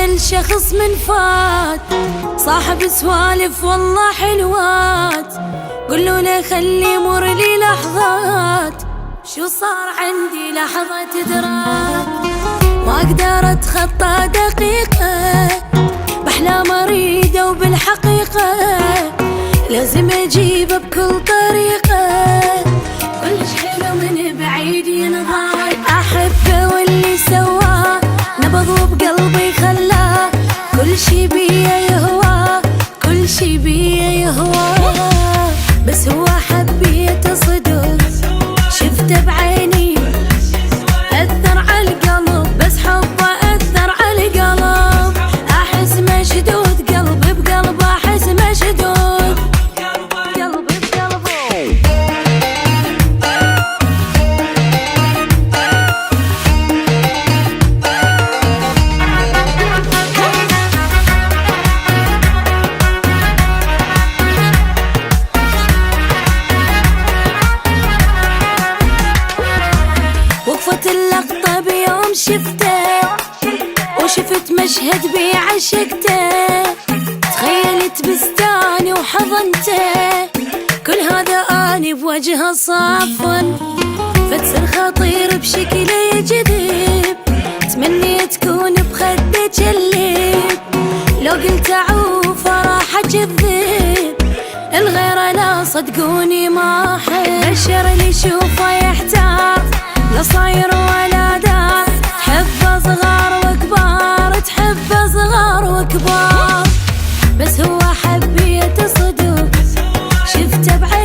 هذا الشخص من فات صاحب سوالف والله حلوات، قولوا له خلي يمر لي لحظات. شو صار عندي لحظة إدراك، ما أقدر أتخطى دقيقة بأحلام أريده وبالحقيقة لازم أجيبه بكل طريقة. كلش حلو من بعيد ينغاد، أحبه واللي سواه نبض بقلبي خلاه كل شي بيه يهواه، كل شي بيه يهواه. بس هو حبيته صدق شفته بعيني أثر عالقلب، بس حبه أثر عالقلب. أحس مشدود قلبي بقلبه، أحس مشدود قلبي بقلبه. وقفت اللقطة بيوم شفته وشفت مشهد بي عشقته، تخيلت بستاني وحضنته كل هذا اني بوجهه صافن. فتسر خطير بشكل جذب، تمنيت تكون بخدك الليل، لو قلت اعوفه راح اكذب، الغير لا صدقوني ما احب. بشر اللي يشوفه يحتار لا صاير ولا دار، تحبه صغار وكبار، تحبه صغار وكبار. بس هو حبيته صدق شفته بعيني